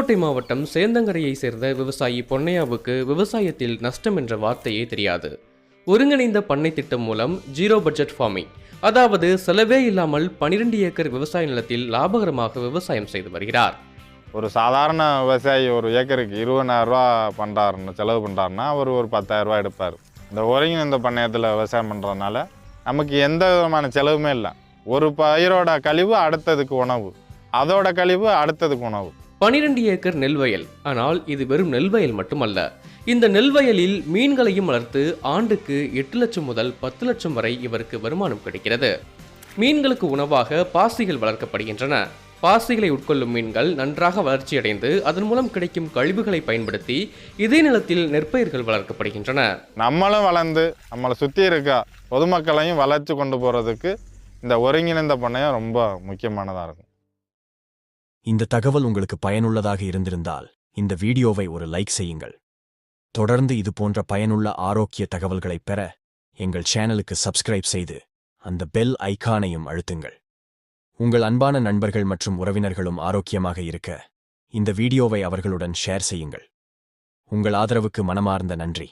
புதுக்கோட்டை மாவட்டம் சேந்தங்கரையை சேர்ந்த விவசாயி பொன்னையாவுக்கு விவசாயத்தில் நஷ்டம் என்ற வார்த்தையே தெரியாது. ஒருங்கிணைந்த பண்ணை திட்டம் மூலம் ஜீரோ பட்ஜெட் ஃபார்மிங், அதாவது செலவே இல்லாமல் 12 ஏக்கர் விவசாய நிலத்தில் லாபகரமாக விவசாயம் செய்து வருகிறார். ஒரு சாதாரண விவசாயி ஒரு ஏக்கருக்கு 20,000 ரூபா பண்ணுறாருன்னு செலவு பண்ணுறாருன்னா அவர் ஒரு 10,000 ரூபா எடுப்பார். இந்த ஒருங்கிணைந்த பண்ணையத்தில் விவசாயம் பண்ணுறதுனால நமக்கு எந்த விதமான செலவுமே இல்லை. ஒரு பயிரோட கழிவு அடுத்ததுக்கு உணவு, அதோட கழிவு அடுத்ததுக்கு உணவு. 12 ஏக்கர் நெல்வயல். ஆனால் இது வெறும் நெல்வயல் மட்டுமல்ல. இந்த நெல்வயலில் மீன்களையும் வளர்த்து ஆண்டுக்கு 8 லட்சம் முதல் 10 லட்சம் வரை இவருக்கு வருமானம் கிடைக்கிறது. மீன்களுக்கு உணவாக பாசிகள் வளர்க்கப்படுகின்றன. பாசிகளை உட்கொள்ளும் மீன்கள் நன்றாக வளர்ச்சியடைந்து அதன் மூலம் கிடைக்கும் கழிவுகளை பயன்படுத்தி இதே நிலத்தில் நெற்பயிர்கள் வளர்க்கப்படுகின்றன. நம்மளும் வளர்ந்து நம்மளை சுற்றி இருக்க பொதுமக்களையும் வளர்ச்சி கொண்டு போகிறதுக்கு இந்த ஒருங்கிணைந்த பண்ணையம் ரொம்ப முக்கியமானதாக இருக்கும். இந்த தகவல் உங்களுக்கு பயனுள்ளதாக இருந்திருந்தால் இந்த வீடியோவை ஒரு லைக் செய்யுங்கள். தொடர்ந்து இது போன்ற பயனுள்ள ஆரோக்கிய தகவல்களை பெற எங்கள் சேனலுக்கு சப்ஸ்கிரைப் செய்து அந்த பெல் ஐகானையும் அழுத்துங்கள். உங்கள் அன்பான நண்பர்கள் மற்றும் உறவினர்களும் ஆரோக்கியமாக இருக்க இந்த வீடியோவை அவர்களுடன் ஷேர் செய்யுங்கள். உங்கள் ஆதரவுக்கு மனமார்ந்த நன்றி.